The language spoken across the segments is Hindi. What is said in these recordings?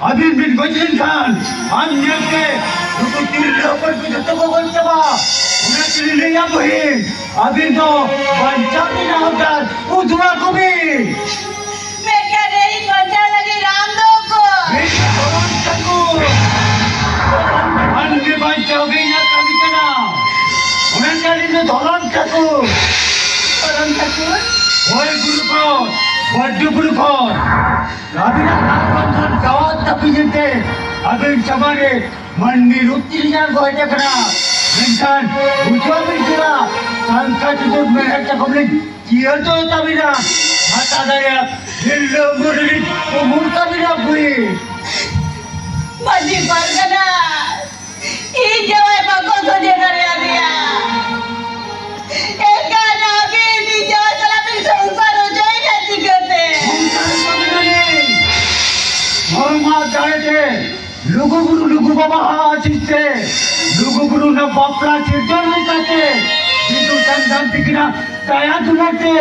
Abin bin Gojin Khan, Anjake, Ruku Tirlo पर कुछ तो को चबा, उन्हें चिल्ले या बही, Abin तो पंचायती ना होता, उधवा को भी, मैं क्या नहीं पंचा लगी राम दो को, भगवान तको, अन्य पंचायत भी ना कभी कना, उन्हें जाने तो धोलन तको, ओए गुरु को, बड्डू गुरु को, राबिना नागवंतन गावात tapi gente, abin sabare mandi ruti jangan kau aja kena, menkan, ujung berkira, sangka itu mereka komplain, kira tu tapi dah, mata daya, hilang murid, umur tapi dah bui. mandi pargana, ini jawab aku saja dari dia. Eka nabi ini jawab selalu sungsar ujung jadi kete. Hormat जायते, लोगों गुरु बाबा आशीषे, लोगों गुरु ना बापला चिट्ठों में करते, जिसको संधान दिखना तैयार तुलते,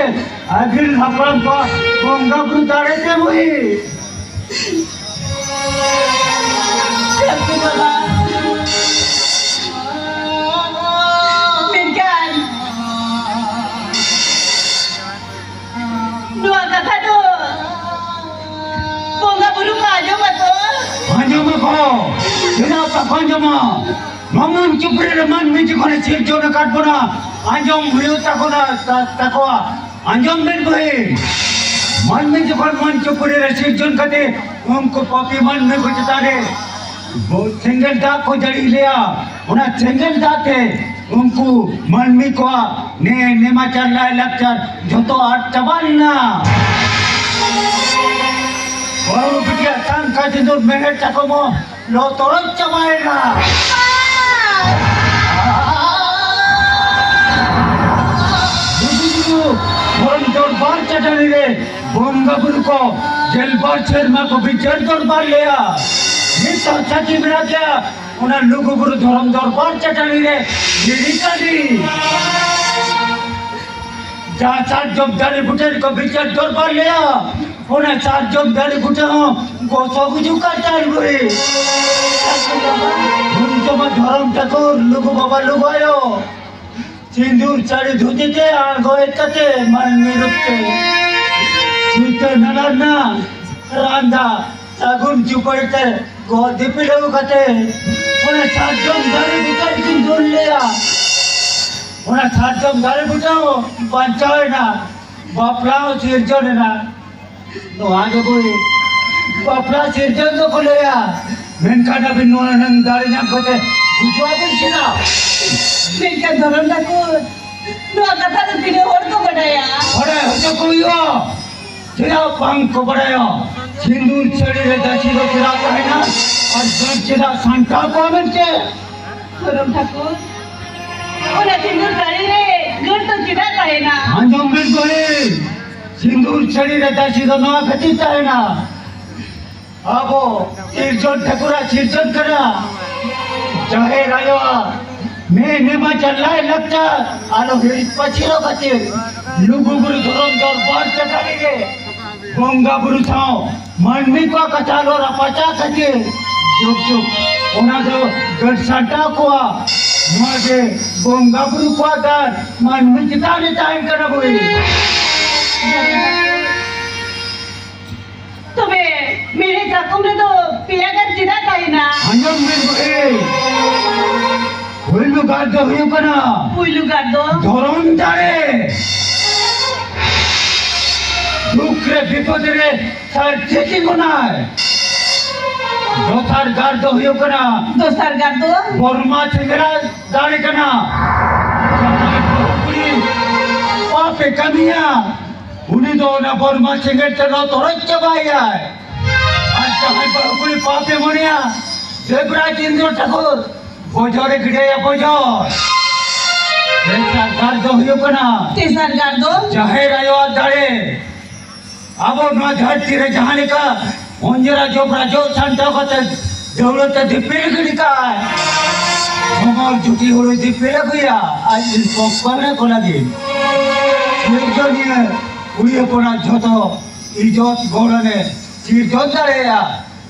अगिल हपरम को बोंगा गुरु दारेते वही। Tapi bapa, Minkan, dua kata tu, bunga bulu kaju betul. Panjama ko, kenapa panjama? Mamun cupre reman meji kone cirjo na katbona, anjom beliau takona takwa, anjom ben boy. Man meji kone man cupre cirjo kate, umko papi man me kuch tare. वो सिंगल दाग को जड़ी लिया, उन्हें सिंगल दाग थे, उनको मनमी को ने नेमा चल रहा है लक्ष्य, जो तो आठ चबालना, और बिटिया सांग का जिंदूर मेरे चकोमो लो तोड़ चबाएगा, बोल जोर बार चटाने ले, बोंगा बुल को जेल बार चेरमा को भी जेल जोर बार लिया ये तो सच्ची मेरा क्या उन्हें लोगों को धर्म दरबार चटानी रे ये काली जहाँ चार जब दाने बुटे को बिचार दरबार लिया उन्हें चार जब दाने बुटे हो गोसो कुछ करता है बुरी उनको मैं धर्म तको लोगों बाबा लोग आयो सिंदूर चारी धुती थे आगो इतने मन में रुकते सीते नलाना रांधा सागुन चुपड़ते गोदी पे लोग कहते उन्हें साजम दारे बुटा किन जोड़ लिया उन्हें साजम दारे बुटाओ पंचायत ना बापलाओ सिरजन ना नो आगे कोई बापला सिरजन तो खोलेया मेंका ना बिन्नो नंग दारे ना कहते कुछ भी सिना मेंका धरम ना को नो कथा तो पीने और तो बढ़ाया हो तो कोई हो तेरा पंख को बढ़ाया सिंदूर चढ़ी रे दासी रो तेरा कहना और जब तेरा संता को बनते धरम ठाकुर उन्हें सिंदूर चढ़ी रे गुड़ तो चिड़ा कहना अंजम बिन कोई सिंदूर चढ़ी रे दासी रो नवा खती कहना आबो सिरजन ठाकुरा सिरजन करा चाहे रायो मैं चलाए लगता आलो हिरी पछिरो कते लुगु गुरु धरम दरबार चटाली रे गंगा गुरु थाओ मनमी को कचालो रपाचा कते जुग जुग ओना दो गड साटा कोआ मागे गंगा गुरु को दार मनमी चिताने टाइम करना बोई तुम्हें मेरे चाकू में तो पिया कर चिदा काई ना अंजम में बोई हुइलु गादो हुइउ कना पुइलु गादो धरम जारे दुखरे विपदरे सार चेची कोनाय दोसार गादो हुइउ कना दोसर गादो बर्मा चिंगरा दाने कना पापे कमिया उनी दो ना बर्मा चिंगर चलो तोरच बाया आज चाहे बकुली पापे मनिया देवराज इंद्र ठाकुर बोझरे गिड़े बोझर तेसर गादो हुइउ कना तेसर गादो चाहे रायो दाड़े अब ना धरती रे जहां का मंजरा जोबरा जो छंटा कते दौलत दिपिल गिड़का हमर जुटी होलो दिपिल गया आज पकवाने को लगे निर्जनिए उड़िए कोना झतो इज्जत गौरने चिरजन दाड़ेया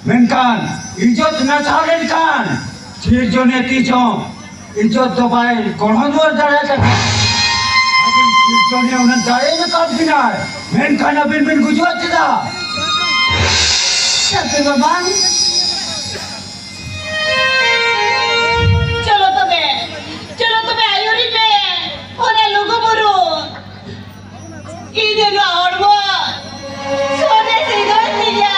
मेनकान इज्जत ना सालेन कान चिरजने तीचो इज्जत दबाए गणदुआर दाड़े तक चिरजने उन दाड़े न काट बिना मेनकान बिन बिन गुजवा चिदा सत्य बाबा चलो तुम्हें आयुरी पे ओना लोगो बुरु ई देनो आवड़बो सोने से गई दिया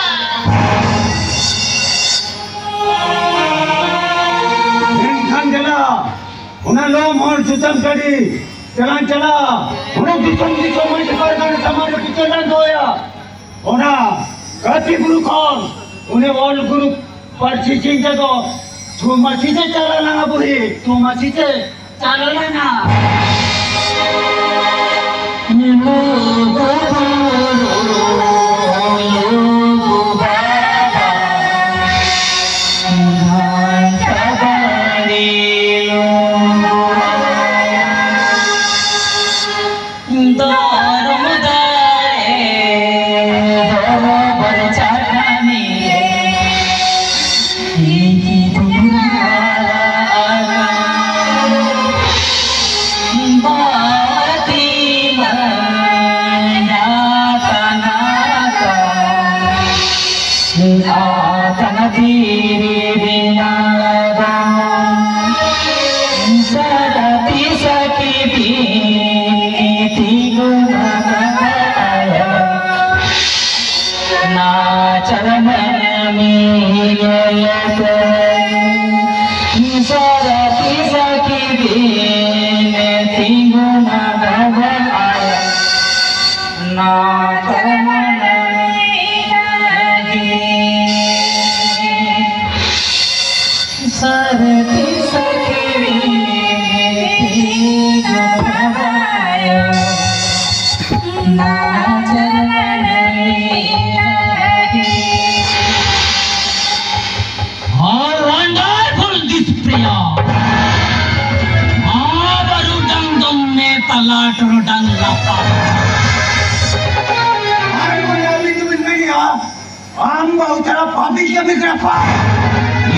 मेनकान जला उना लो मोर सुतम कड़ी चला उना दिसम में कर कर समाज की चलन दोया उना कति गुरु कौन उन्हें बोल गुरु पर्ची चिंता दो तू मसी से चला ना बुरी तू मसी से चला ना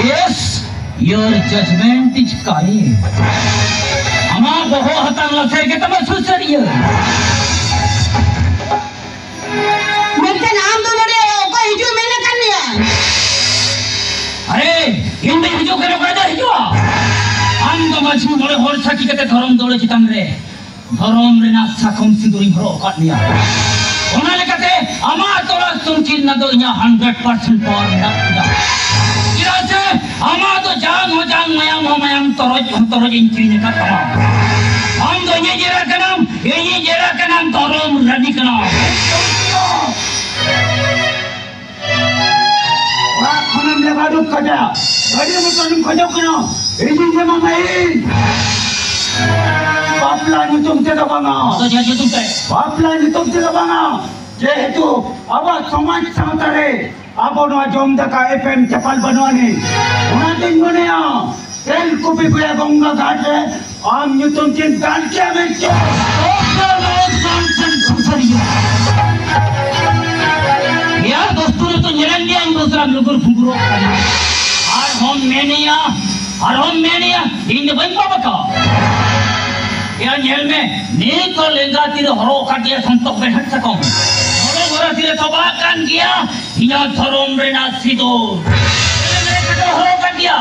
Yes, your judgment is correct. Ama boho hatan lase ke tama susariya. मेरे नाम तो नरे को हिजो मैंने कर लिया अरे हिंदे हिजो करे बड़ा हिजो हम तो मछली बड़े होर सकी के धर्म दौड़े चितन रे धर्म रे ना साकम सिंदूरी भरो काट लिया ओना लेकते अमा तोला सुनचिन न दो इया 100% पर ना किरासे अमा तो जान हो जान मयाम तोरज इंचिन का तमाम हम तो ये जेरा का नाम धर्म रदी का नाम हम लगा दो खजा गाड़ी में तुम खजा करो इजी से मंगाई पापला ने तुमसे दबाना तो जाजे तुमसे पापला ने तुमसे दबाना जेहेतु अब समाज सावतारे अब नो जम दका एफएम चपल बनवानी उना दिन बनेया तेलकुपी पुया गंगा घाट रे आम ᱧᱩᱛᱩᱢ ᱪᱤᱱ ᱫᱟᱱ ᱠᱮ ᱢᱮᱱᱪᱚ यार दोस्तों ने तो निरन लिया इन दूसरा लुगुर फुगुरो और हम मैनिया इन बन पापा का या नेल में नी तो लेंगा तीर हरो काटिया संतोक में हट सकूं हरो गोरा तीर तबा कान किया या धरोम रेना सीधो मेरे कटो हरो काटिया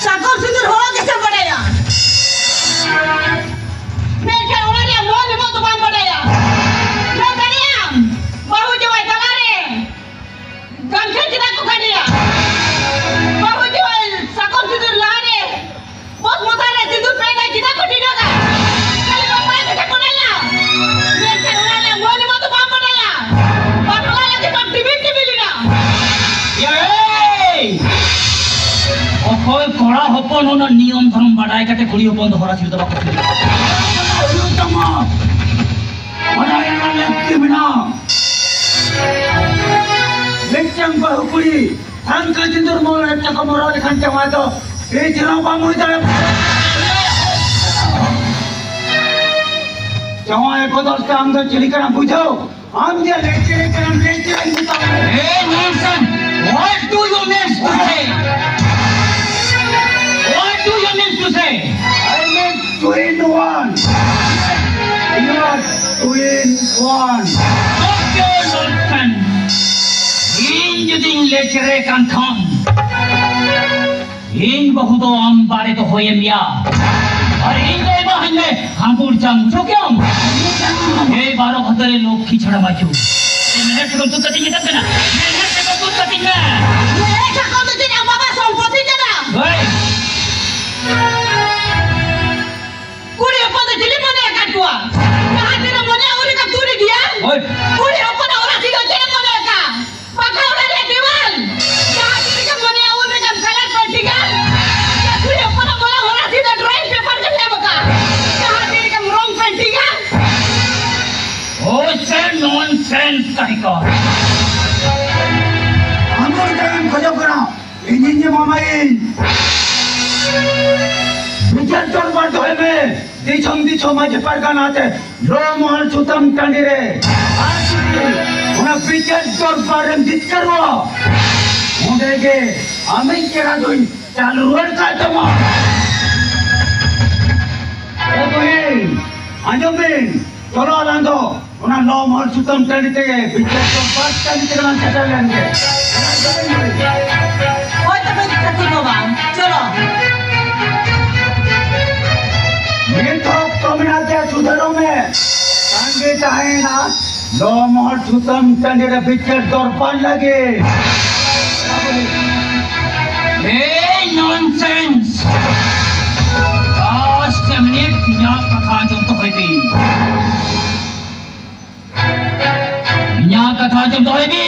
साकों सिंदूर हो कैसे बढ़ेगा मैं क्या उन्होंने मोल में तो बांध बढ़ेगा मैं करिया बहु जवाई तलारे गंठे चिरा को करिया बहु जवाई साकों सिंदूर लारे बहुत मोटारे सिंदूर पहना चिरा को टीनेगा कल बाबा कैसे बढ़ेगा मैं क्या उन्होंने मोल में तो बांध बढ़ेगा बाबा लगे तो टीवी लेना ये कोई कोड़ा हपन होना नियम धर्म बढ़ाए करते कुड़ी हपन तो हरा चिल्ला बात तमा बनाया लेक्ति बिना लेक्चंग बहुकुड़ी संक जिंदुर मोल लेक्चा को मोरा दिखान चमा तो ए जना बा मोई जाए चमा एको दोस्त हम तो चिली करना बुझो हम जे लेक्चर बुता Hey Nelson, what do you mean to say? What do you mean to say? I meant 2 in 1 you are 2 in 1 Okay, Nelson. In judin lecture kan thon. In bahudo am bare to hoye miya. और इन दो बहन में हम पूछ जाऊँ क्यों? ये बारों भद्रे लोग खिचड़ा बाजू। मैं तो तू कटिंग करते ना। मैं तो तू कटिंग ना। मैं क्या कौन तो तेरे बाबा संपत्ति जना भाई कुड़ी अपन तो जिले मने काटुआ कहाँ तेरा मने और का तूने दिया ओए कुड़ी अपन और सीधा तेरे मने का पका और रे दीवाल कहाँ तेरे का मने और का कलर पट्टिका कुड़ी अपन मने और सीधा ड्राइंग पेपर के ले बका कहाँ तेरे का रंग पट्टिका ओ से नॉनसेंस कहीं का हमर टाइम खोजो करा इंजीनियर मामा इन विचार तोर बार धोए में दिछो माजे पर गानाते लो मोहन सुतम टांडी रे उना विचार तोर बार रंजित करवा मुंडेगे हमें केरा दोई चालू रोड का तमा ए बहन आजो बिन चलो आलांदो उना लो मोहन सुतम टांडी ते विचार तोर बार टांडी ते गाना चटा लेंगे ओए तो मैं कति बाबा चलो ये तो कमना के सुधरो में संगे चाहे ना लो मोहर सुतम तंगे रे पिक्चर तोर पर लगे Hey nonsense! Last minute बिना कथा जम तो है भी बिना कथा जम तो है भी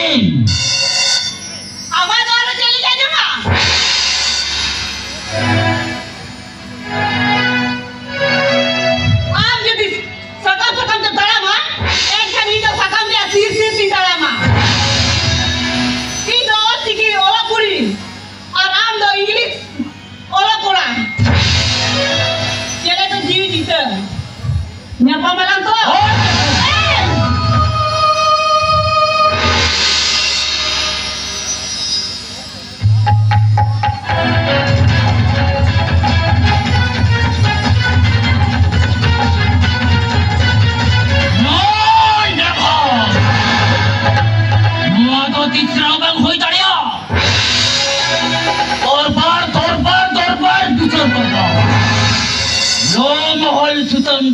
आवाज और चली जा जमा आम जदी सकम तो तड़ा मा एक खनी तो सकम या सिर तड़ा मा ई दो सिकी ओला पुरी और आम दो इंग्लिश ओला कोड़ा चले तो जीवी जीते nyapa malang to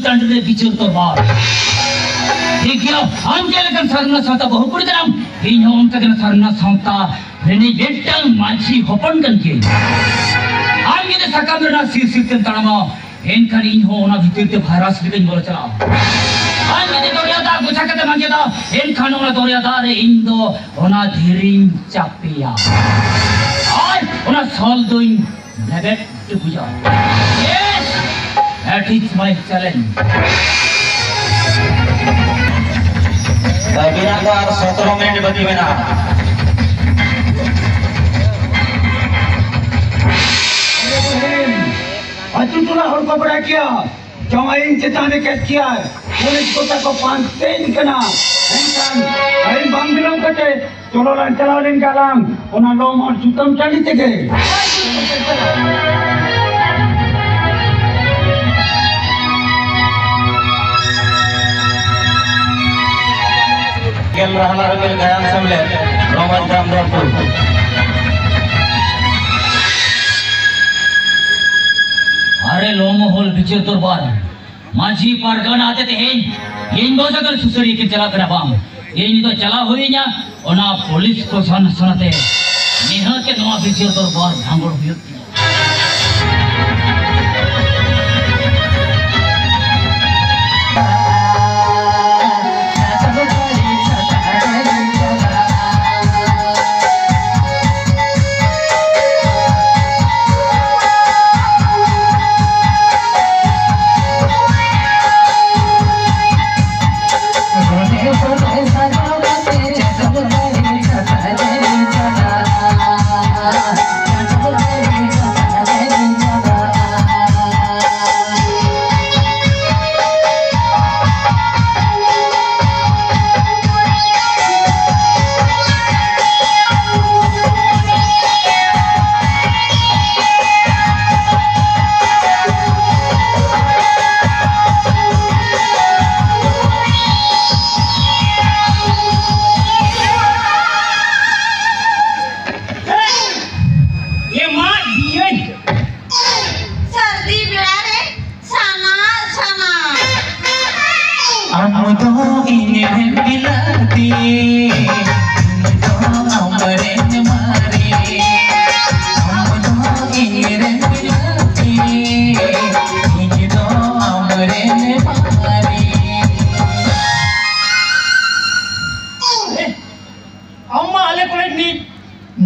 तंडरे बिचर तो बार ठीक है हम के लेकर सरना साता बहु कुड़ी तरम इन हम तक सरना साता रेनी बेटल माछी होपन कन के हम के सकाम ना सिर सिर के तड़मा इन कर इन हो ना भीतर के भाइरस लेकिन बोल चला हम के दोरिया दा गुछा के मांगे दा इन खानो ना दोरिया दा रे इन दो ओना धीरिन चापिया और ओना साल दोइन लेबे के बुझा yes That is my challenge. Bilang ko harus 17 menit bagaimana? अतु तुला हर को बड़ा किया जमाइन चेताने के किया पुलिस को तक पांच तेन कना एंkan ain bang bilang kate tololan calauin kalang ona lomor jutam cari tege Gel rahlar bil gayam samle Roman Jam Dorpur अरे लोमोहोल बिचे दरबार माझी पारगना आते थे येन दो जगल सुसरी के चला करा बाम येन तो चला हुई ना ओना पुलिस को सन सनते निहा के नवा बिचे दरबार भांगड़ हुई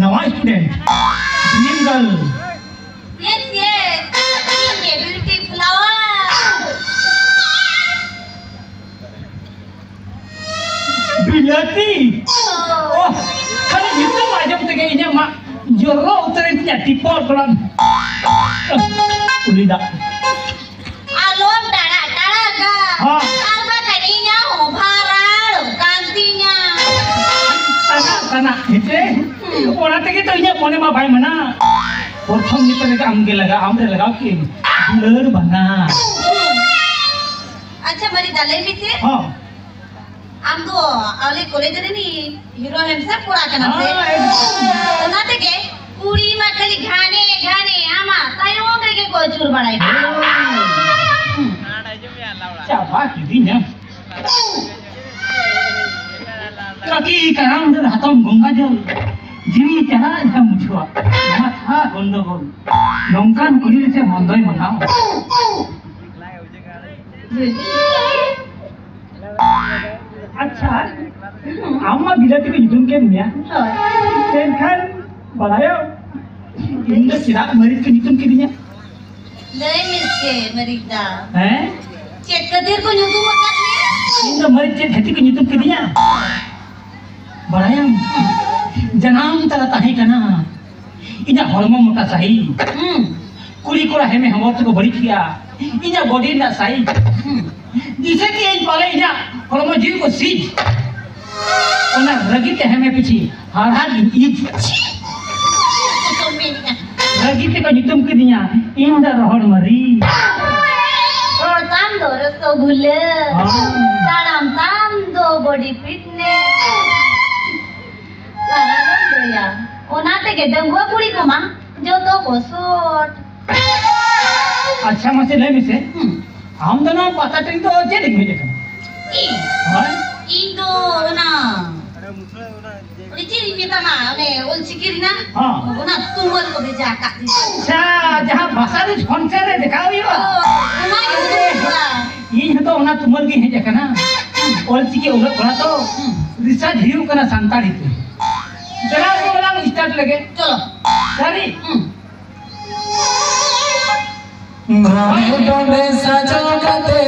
नवा student green girl Yes, yes. Okay, beautiful flower. बिलाती Oh. oh kalau gitu aja begini mak jorok uterin tipol pelan ulida Alom dada dada ga. हाँ। Apa tadinya hobaran, gantinya. tanah itu orang tadi tu ini mana mah bayi mana प्रथम itu lagi ambil lagi ambil lagi ki blur bana अच्छा मरी दाले में से हाँ हम तो अले कॉलेज में नहीं हीरो हमसे पूरा करना से तो ना देखे पूरी में खाली घाने घाने आमा ताई वो करके कोई चूर बढ़ाई siapa kidinya lagi sekarang udah hatam gongga jauh jadi cara jam muncul mata gondogol nongkan kulit saya mondoi menang अच्छा अम्मा बिलाती को युद्धम के मिया टेंशन बढ़ायो इंद्र चिराग मरीज के युद्धम के दिया ले मिसके मरी दा हैं चेक कदर को न्यूज़ मत इंद्र मरीज के हती के युद्धम के दिया बढ़ाया जनाम तरह ताही कना इना हॉर्मोन मोटा सही कुली कोड़ा है में हम तो बड़ी किया इना बॉडी ना सही जिसे कि इन पाले इना हॉर्मोन जीव को सीज ओना रगी के हमें पीछे हर हर ईद तो मेरी रगी के का युद्धम के दिया इंद्र रहर मरी और ताम दो रस्तो भूले ताराम ताम दो बॉडी फिटनेस तारा दो या ओनाते के दंगवा कुड़ी को मां जो तो को सोट अच्छा मसे ले मिसे हम दोनों पता टिंग तो जे दिख में देखा ई हां इndo ना उड़ी चिरी में तना ने ओल सिकिरी ना हाँ। ओना तुमल को भेजा का अच्छा जहां भाषा रे फोन से रे दिखाओ ये ओना ये ये तो ओना तुमर की है जकना ओल सिके ओला थोड़ा तो रिसर्च हिउ कना संताड़ी थे जरा वो वाला स्टार्ट लगे चलो सरी डोले सजो कते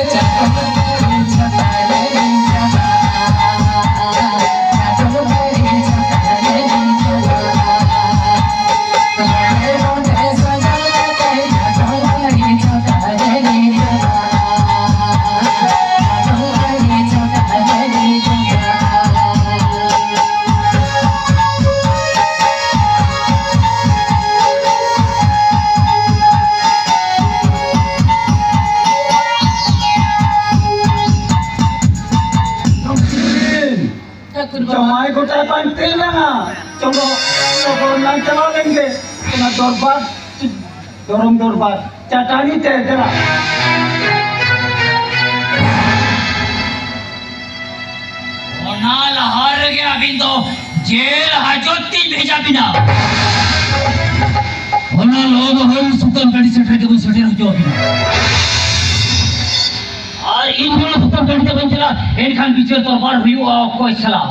चलो तो ना चला लेंगे ना दरबार दरम दरबार चटानी ते जरा ओना लहार गया अभी तो जेल हाजती भेजा बिना ओना लोग हम सुतम गड़ी से ठगे सटे रह जो बिना और इन दोनों सुतम गड़ी के बंचला इन खान पीछे दरबार हुई कोई चला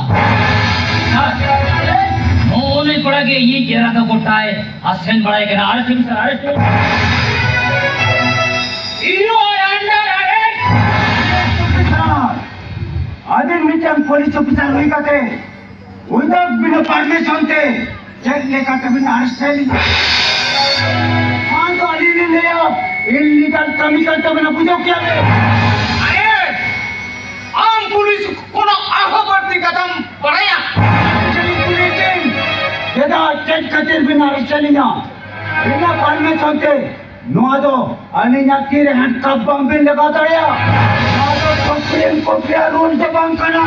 मोने पड़ा के ये जेरा का गोटा है हसन बढ़ाएगा ना अरे सर इनो अंडर अरेस्ट आदिन मीटिंग पुलिस ऑफिसर हुई का थे विदाउट बिना परमिशन थे जेल लेकर कभी अरेस्ट है हाँ तो अली ने ले आओ इलीगल केमिकल तो मैंने पूछो क्या है अरे आम पुलिस कोनो आखो बढ़ती कदम बढ़ाया यदा चेक करते बिना अरेस्ट लिया बिना परमिशन थे नोआदो अली ना तेरे हाथ का बम भी लगा दया नोआदो सुप्रीम कोर्ट के रूल से बंद करना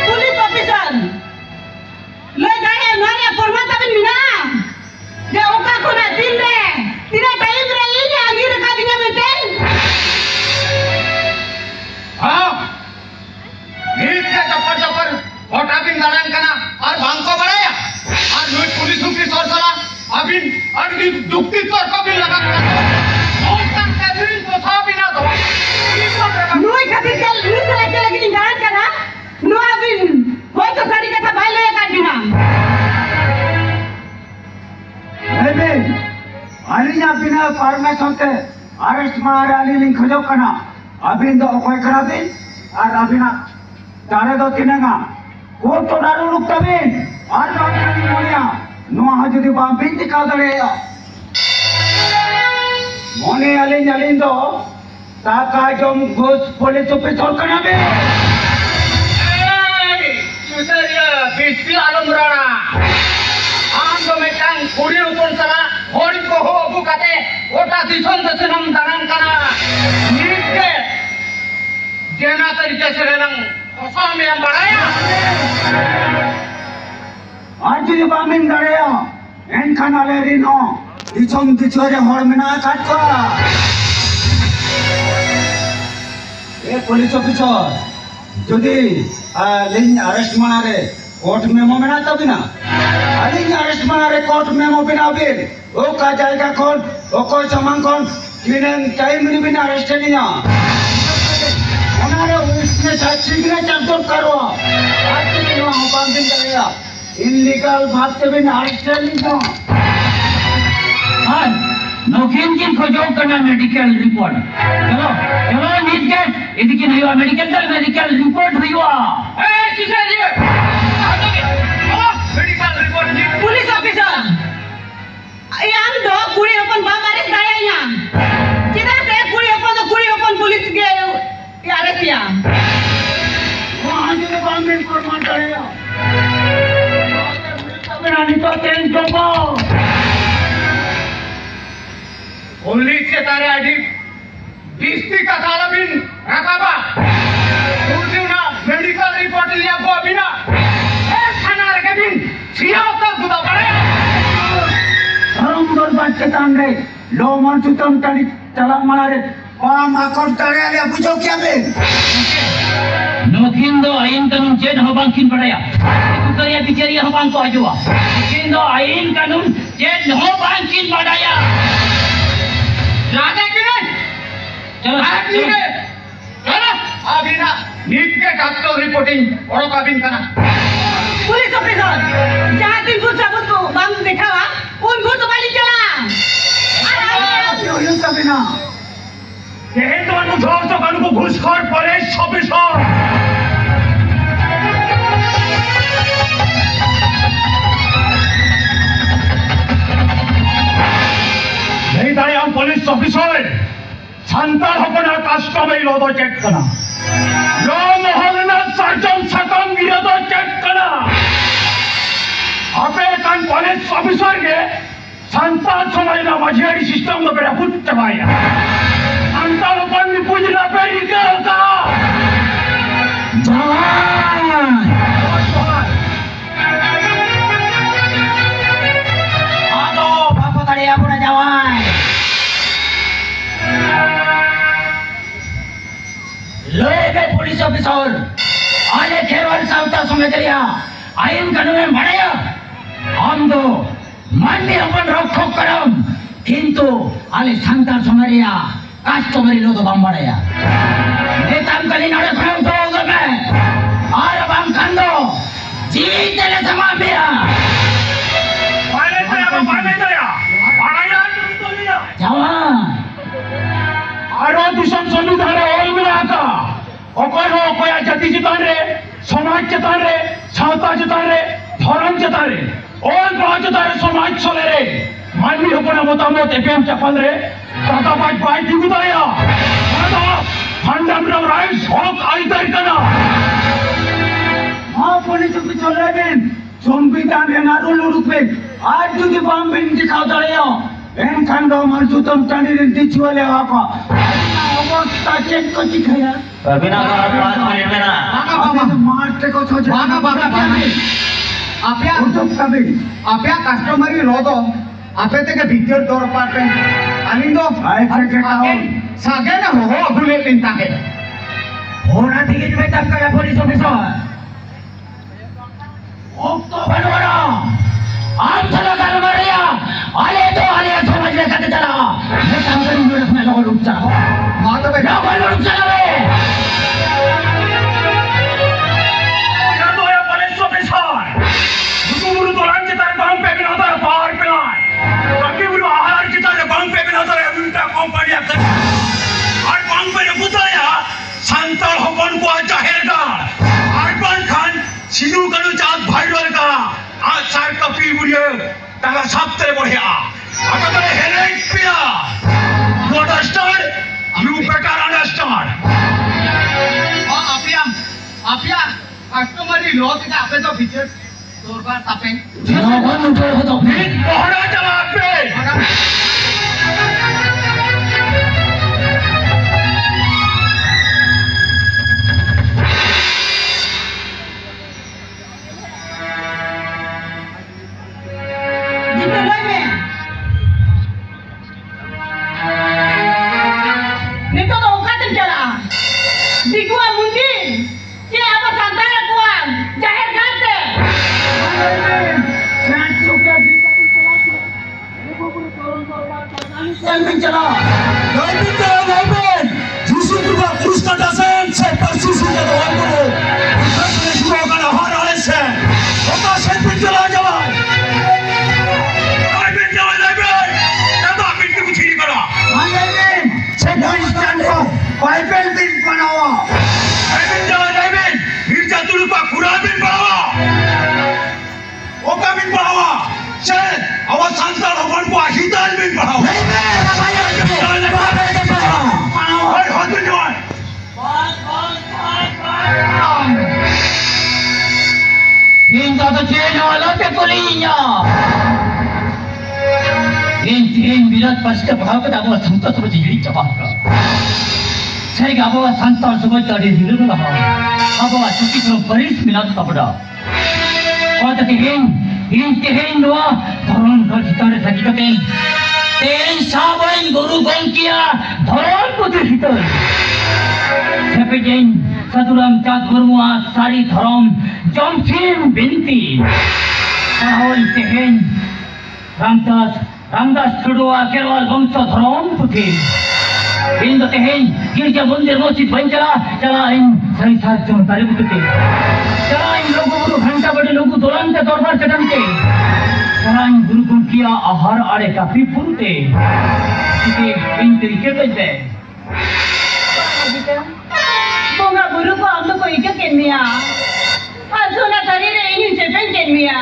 पुलिस ऑफिसर ले गए नारे फरमाता बिन बिना जे ओका कोना दिन रे तिने टाइम रे ये आगे रखा दिया बेटे हां नीट के चप्पर होटा बिन दारन कना और भांग को बढ़ाया और नुई पुलिस की सरसला अबिन अगली दुक्ति तोर को भी लगा और तक कैबिन तो था बिना दो नुई खातिर चल नुई से लेके लगी गान कना नु अबिन होय तो साड़ी का भाई ले का बिना नहीं अली ना बिना परमिशन थे अरेस्ट मार अली लिंक खजो कना अबिन तो कोई करा बिन और अबिना तारे दो तिनेगा कोर्ट तो दारू रुक तबिन और बाकी मोनिया नुआ हजदी बाबिन दिखा दे मोने अली दो ताका जम घोष पुलिस ऑफिसर कना बे सुसरिया बिस्ती आलम राणा आम तो में टांग कुड़ी ऊपर चला होड़ी को हो अबू काटे ओटा दिसन दसनम दानन कना नीट के जेना तरीके से रेलंग ओसा में हम बढ़ाया आज जो बामिन दरेया एन खाना ले रिनो दिसम दिछोरे होड़ में ना काट को ए पुलिस ऑफिसर যদি লিং अरेस्ट मारे कोर्ट मेमो में ना तब ना लिंग अरेस्ट मारे कोर्ट मेमो बिना बिल ओ का जाएगा कौन ओ कोई सामान कौन किनें टाइम में बिना अरेस्ट नहीं हमारे उसने सिग्नेचर तो करो आज के दिन हम बांधिंग करेगा इलीगल भाग से बिना अरेस्ट नहीं हाँ नौकीन की खोजो करना मेडिकल रिपोर्ट चलो चलो नीट के इनकी नहीं हुआ मेडिकल रिपोर्ट नहीं हुआ किसे जी मेडिकल रिपोर्ट पुलिस ऑफिसर याम दो कुड़ी ओपन बाबारे गाया यहाँ किधर से कुड़ी ओपन पुलिस के यारे किया वहाँ जो बांधिंग को मान करेगा मेरा नहीं तो तेल चोपो पुलिस के तारे आदि बिस्ती का ताला बिन रकाबा उर्दूना मेडिकल रिपोर्ट लिया को बिना एक खाना रखे बिन सिया तक गुदा पड़े धर्म दर बात के तांगे लो मन सुतम तली चला मारे पाम आकोट तारे आले पूछो क्या बे नोकिन दो आइन कानून चेन हबांकिन पड़ाया कुकरिया बिचरिया हबांग को हजुआ नोकिन दो आइन कानून चेन हबांकिन पड़ाया लागे कि नहीं चलो चलो अभी ना नीट के डॉक्टर रिपोर्टिंग और काबिन करना पुलिस ऑफिसर जहाँ दिन कुछ सबूत को बम देखा हुआ उन भूत वाली चला क्यों यूं कभी ना यही तो अनुसार तो कानून को घुसखोर पुलिस ऑफिसर नहीं तारे हम पुलिस ऑफिसर संतान होकर कस्टम ही लोदो चेक करना लो मोहल्ला सर्जन सकम गिरदो चेक करना आपे कान पुलिस ऑफिसर के संतान समय ना मझेरी सिस्टम में बेरा फुट चबाया संतान ऊपर में पूजना पे निकल का जवान jawai. Lebe police officer, ale kherwal sauta samajriya, ain kanunen bhanaya. Amdo manni apan rakhok karam, kintu ale santal samariya, customary lo to bambaraya. Netam kali nare kham to game, arabam khando, jeevit dele samamiya. Jawan. आरो दिशम संविधान ओल मिला का ओकर हो कोया जाति चितान रे समाज चितान रे छावता चितान रे धर्म चितान रे ओल बाज चितान रे समाज चले रे मानवी होपना मतामत एफएम चपल रे टाटा बाज बाई दिगु दया मानो फंडामेंटल राइट्स हक आइदार कना हां पुलिस को चले बेन संविधान रे नारो लुरुपे आज जुदी बम बिन दिखाव दया एन खंडो मरजुतम टानी रे दिचुले आपा अवस्था चेक को दिखाया अभी ना 5 मिनट में ना मारते को सोचे आपल्या उठप कभी आपल्या कस्टमरी रोदो आपे ते के भीतर दौर पाटे आणि तो आय चेक आओ सगळे ना हो अबुले पिंता के होना तिकीट में तब का पुलिस ऑफिसर ओक्तो बनवरा आम चला कर मरिया आले तो आले समझ ले कते चला ये काम करी जो अपने लोग रुक जा मां तो बे लोग रुक चला बे या तो या पुलिस ऑफिसर गुरुमुरु तो लांच तार बम पे बिना तार पार पे ना बाकी बुरो आहार की तार बम पे बिना तार अमेरिका कंपनी आता और बम पे बुताया संताल होपन को जाहिर का आरपान खान सिनु कनु चाँद भाईवाल का आज सार का पी बुढ़िया ताका सबसे बढ़िया अगर तो हेलेट पिया you understand you better understand आपल्या कस्टमरी रोद के आपे तो भीतर दौर पार तापे लोगों ने तो तो नीट पहरा चला पे पश्चिम भाग का वो संता तो जिगरी चपाका सही का वो संता सुबह ताड़ी हिलने लगा अब वो चुकी तो बरिश मिला तो पड़ा और तो तेन लोआ धर्म घर जिताने सकी तो तेन सावन गुरु गंकिया धर्म पुत्र हितर सेपेजेन सदुराम चाँद मुर्मुआ सारी धर्म जमसिम बिंती और तेन रामदास छुड़ुआ केरवाल वंश धर्म पुथी इन तो तेहन गिरजा मंदिर मस्जिद बन चला इन सही साथ जो तारे बुतते चला इन लोगों को घंटा बड़े लोगों दौरान के दरबार चढ़ते चला इन गुरु को किया आहार आड़े काफी पुरते इसे इन तरीके करते बोंगा गुरु को हम लोग को इके केनिया असुना तरी रे इन्हीं से पेन केनिया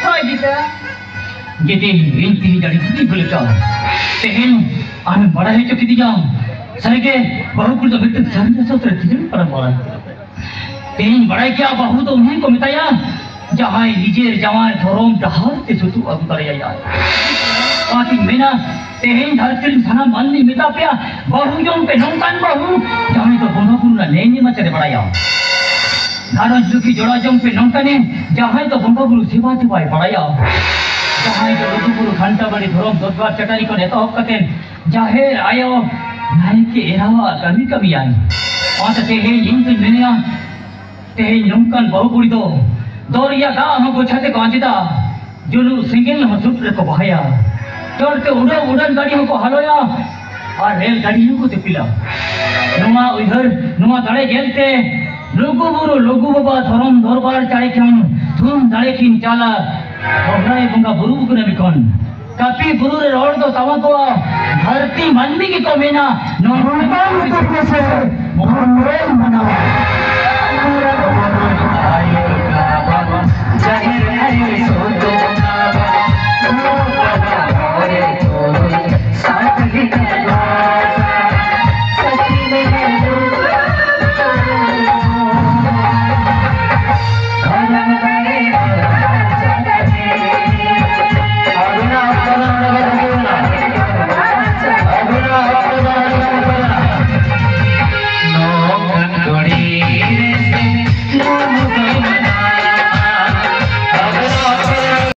होय दिता jadi inti dari putih belakang. Tehen, anu bada hai cakap di jam. Saya ke bahu pun tak betul saya rasa tertidur pada malam. Tehen bada kya bahu tu uन्हीं को मिताया जहाँ निजेर जवान धर्म डहार ते सुतु अगु करे यार. आती मेना tehen धरती थाना मन नहीं मिता पिया बाहु जों पे नौकान बाहु जहाँ तो बोना पुना लेने मचरे बड़ा यार. नाराज दुखी जोड़ा जों पे नौकाने जहाँ तो बोना पुना सेवा सेवा बड़ा यार. जहां के लुगुबुरु घंटा बड़ी धरम दरबार चटारी को एतहब कतेन जाहेर आयो नायके एरावा कमी कमी आई और तेहे इंत मेनिया तेहे नंकन बहु बुड़ी दो दोरिया दा हम गोछाते कांजिदा जुलू सिंगल हम सुत्र को बहाया चढ़ते उड़न गाड़ी को हलोया और रेल गाड़ी को तिपिला नुआ उहर नुआ दड़े गेलते लुगु बाबा धरम दरबार चाहे क्यों धूम दड़े किन चाला होराय बंगा बुरु बुकने बिकन कापी बुरु रे रोड दो तवा को धरती मंदी की तो मेना नोरबा को से मोहन मनावा